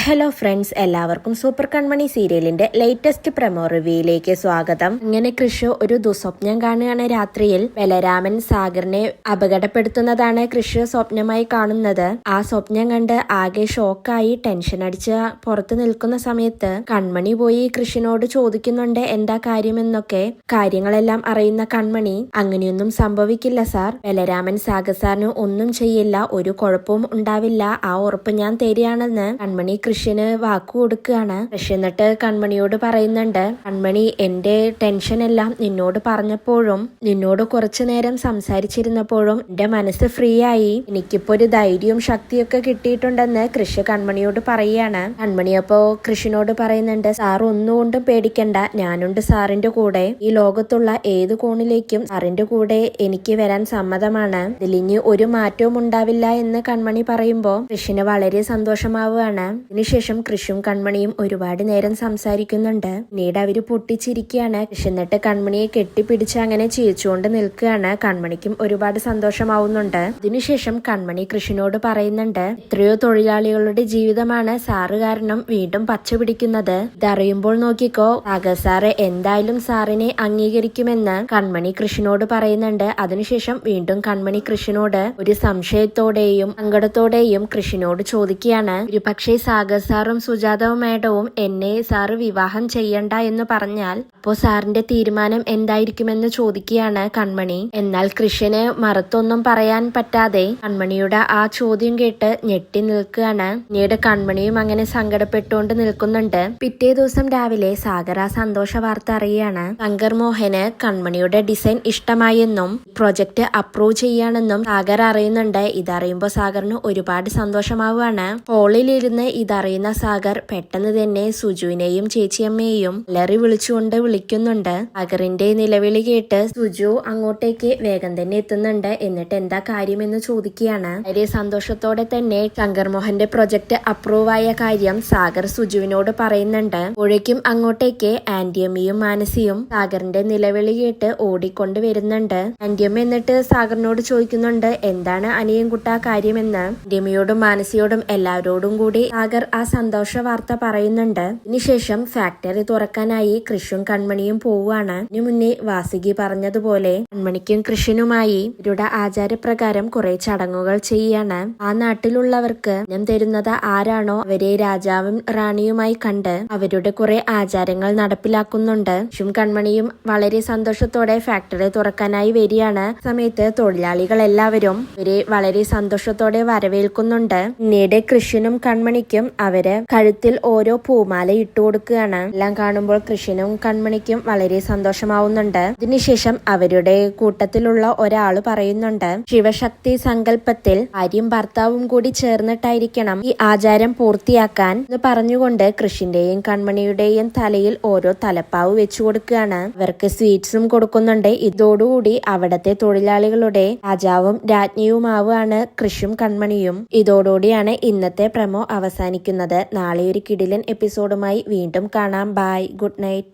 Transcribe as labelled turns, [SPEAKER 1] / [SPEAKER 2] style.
[SPEAKER 1] Hello friends, എല്ലാവർക്കും super കൺമണി സീരിയലിന്റെ latest promo റിവ്യൂയിലേക്ക് സ്വാഗതം. അങ്ങനെ കൃഷു ഒരു ദുസ്വപ്നം കാണുകയാണ്. രാത്രിയിൽ ബലരാമൻ സാഗറിനെ അപകടപ്പെടുത്തുന്നതാണ് കൃഷു സ്വപ്നമായി കാണുന്നത്. ആ സ്വപ്നം കണ്ട് ആകെ ഷോക്കായി ടെൻഷൻ അടിച്ച് പുറത്തു നിൽക്കുന്ന സമയത്ത് കൺമണി പോയി കൃഷിനോട് ചോദിക്കുന്നുണ്ട് എന്താ കാര്യമെന്നൊക്കെ. കാര്യങ്ങളെല്ലാം അറിയുന്ന കൺമണി, അങ്ങനെയൊന്നും സംഭവിക്കില്ല സാർ, ബലരാമൻ സാഗർ സാറിന് ഒന്നും ചെയ്യില്ല, ഒരു കുഴപ്പവും ഉണ്ടാവില്ല, ആ ഉറപ്പ് ഞാൻ തരികയാണെന്ന് കൺമണി കൃഷിന് വാക്കു കൊടുക്കുകയാണ്. കൃഷി എന്നിട്ട് കൺമണിയോട് പറയുന്നുണ്ട്, കൺമണി, എന്റെ ടെൻഷൻ എല്ലാം നിന്നോട് പറഞ്ഞപ്പോഴും നിന്നോട് കുറച്ചു നേരം സംസാരിച്ചിരുന്നപ്പോഴും എന്റെ മനസ്സ് ഫ്രീ ആയി, എനിക്കിപ്പോ ഒരു ധൈര്യവും ശക്തിയൊക്കെ കിട്ടിയിട്ടുണ്ടെന്ന് കൃഷി കൺമണിയോട് പറയുകയാണ്. കൺമണി അപ്പോ കൃഷിനോട് പറയുന്നുണ്ട്, സാർ ഒന്നുകൊണ്ടും പേടിക്കണ്ട, ഞാനുണ്ട് സാറിന്റെ കൂടെ, ഈ ലോകത്തുള്ള ഏത് കോണിലേക്കും സാറിന്റെ കൂടെ എനിക്ക് വരാൻ സമ്മതമാണ്, ഇതിലിനി ഒരു മാറ്റവും ഉണ്ടാവില്ല എന്ന് കൺമണി പറയുമ്പോ കൃഷിന് വളരെ സന്തോഷമാവുകയാണ്. ഇതിനുശേഷം കൃഷും കൺമണിയും ഒരുപാട് നേരം സംസാരിക്കുന്നുണ്ട്. പിന്നീട് അവര് പൊട്ടിച്ചിരിക്കുകയാണ്. കൃഷി എന്നിട്ട് കൺമണിയെ കെട്ടിപ്പിടിച്ച് അങ്ങനെ ചിരിച്ചുകൊണ്ട് നിൽക്കുകയാണ്. കൺമണിക്കും ഒരുപാട് സന്തോഷമാവുന്നുണ്ട്. ഇതിനുശേഷം കൺമണി കൃഷിനോട് പറയുന്നുണ്ട്, എത്രയോ തൊഴിലാളികളുടെ ജീവിതമാണ് സാറ് കാരണം വീണ്ടും പച്ച പിടിക്കുന്നത്, ഇതറിയുമ്പോൾ നോക്കിക്കോ, സാഗർ സാറ് എന്തായാലും സാറിനെ അംഗീകരിക്കുമെന്ന് കൺമണി കൃഷിനോട് പറയുന്നുണ്ട്. അതിനുശേഷം വീണ്ടും കൺമണി കൃഷിനോട് ഒരു സംശയത്തോടെയും സങ്കടത്തോടെയും കൃഷിനോട് ചോദിക്കുകയാണ്, ഒരു പക്ഷേ സാഗർ സാറും സുജാത മേഡവും എന്നെ സാറ് വിവാഹം ചെയ്യണ്ട എന്ന് പറഞ്ഞാൽ അപ്പോ സാറിന്റെ തീരുമാനം എന്തായിരിക്കുമെന്ന് ചോദിക്കുകയാണ് കൺമണി. എന്നാൽ കൃഷിന് മറുത്തൊന്നും പറയാൻ പറ്റാതെ കൺമണിയുടെ ആ ചോദ്യം കേട്ട് ഞെട്ടി നിൽക്കുകയാണ്. പിന്നീട് കൺമണിയും അങ്ങനെ സങ്കടപ്പെട്ടുകൊണ്ട് നിൽക്കുന്നുണ്ട്. പിറ്റേ ദിവസം രാവിലെ സാഗർ ആ സന്തോഷ വാർത്ത അറിയുകയാണ്. ശങ്കർ മോഹന് കൺമണിയുടെ ഡിസൈൻ ഇഷ്ടമായെന്നും പ്രൊജക്ട് അപ്രൂവ് ചെയ്യാണെന്നും സാഗർ അറിയുന്നുണ്ട്. ഇതറിയുമ്പോൾ സാഗറിന് ഒരുപാട് സന്തോഷമാവുകയാണ്. ഹോളിലിരുന്ന് ഇതറിയുന്ന സാഗർ പെട്ടെന്ന് തന്നെ സുജുവിനെയും ചേച്ചിയമ്മയെയും അലറി വിളിച്ചുകൊണ്ട് വിളിക്കുന്നുണ്ട്. സാഗറിന്റെ നിലവിളി കേട്ട് സുജു അങ്ങോട്ടേക്ക് വേഗം തന്നെ എത്തുന്നുണ്ട്. എന്നിട്ട് എന്താ കാര്യമെന്ന് ചോദിക്കുകയാണ്. വളരെ സന്തോഷത്തോടെ തന്നെ ശങ്കർ മോഹന്റെ പ്രൊജക്ട് അപ്രൂവ് ആയ കാര്യം സാഗർ സുജുവിനോട് പറയുന്നുണ്ട്. അപ്പോഴേക്കും അങ്ങോട്ടേക്ക് ആന്റിയമ്മയും മാനസിയും സാഗറിന്റെ നിലവിളി കേട്ട് ഓടിക്കൊണ്ട് വരുന്നുണ്ട്. ആന്റിയമ്മ എന്നിട്ട് സാഗറിനോട് ചോദിക്കുന്നുണ്ട്, എന്താണ് അനിയൻകുട്ട കാര്യമെന്ന്. ആന്റിയമ്മയോടും മാനസിയോടും എല്ലാവരോടും കൂടി സാഗർ ആ സന്തോഷ വാർത്ത പറയുന്നുണ്ട്. ഇതിനുശേഷം ഫാക്ടറി തുറക്കാനായി കൃഷും കൺമണിയും പോവുകയാണ്. ഇതിനു മുന്നേ വാസുകി പറഞ്ഞതുപോലെ കൺമണിക്കും കൃഷിനുമായി ഇവരുടെ ആചാരപ്രകാരം കുറെ ചടങ്ങുകൾ ചെയ്യാണ്. ആ നാട്ടിലുള്ളവർക്ക് തരുന്നത് ആരാണോ അവരെ രാജാവും റാണിയുമായി കണ്ട് അവരുടെ കുറെ ആചാരങ്ങൾ നടപ്പിലാക്കുന്നുണ്ട്. കൃഷും കൺമണിയും വളരെ സന്തോഷത്തോടെ ഫാക്ടറി തുറക്കാനായി വരികയാണ്. സമയത്ത് തൊഴിലാളികൾ എല്ലാവരും ഇവരെ വളരെ സന്തോഷത്തോടെ വരവേൽക്കുന്നുണ്ട്. പിന്നീട് കൃഷിനും കൺമണിക്കും അവര് കഴുത്തിൽ ഓരോ പൂമാല ഇട്ടു കൊടുക്കുകയാണ്. എല്ലാം കാണുമ്പോൾ കൃഷിനും കൺമണിക്കും വളരെ സന്തോഷമാവുന്നുണ്ട്. ഇതിനുശേഷം അവരുടെ കൂട്ടത്തിലുള്ള ഒരാള് പറയുന്നുണ്ട്, ശിവശക്തി സങ്കല്പത്തിൽ ഭാര്യയും ഭർത്താവും കൂടി ചേർന്നിട്ടായിരിക്കണം ഈ ആചാരം പൂർത്തിയാക്കാൻ എന്ന് പറഞ്ഞുകൊണ്ട് കൃഷിന്റെയും കൺമണിയുടെയും തലയിൽ ഓരോ തലപ്പാവ് വെച്ചു കൊടുക്കുകയാണ്. അവർക്ക് സ്വീറ്റ്സും കൊടുക്കുന്നുണ്ട്. ഇതോടുകൂടി അവിടത്തെ തൊഴിലാളികളുടെ രാജാവും രാജ്ഞിയുമാവുകയാണ് കൃഷിയും കൺമണിയും. ഇതോടുകൂടിയാണ് ഇന്നത്തെ പ്രമോ അവസാനിക്കുന്നത്. നാളെ ഒരു കിടിലൻ എപ്പിസോഡുമായി വീണ്ടും കാണാം. Bye, good night.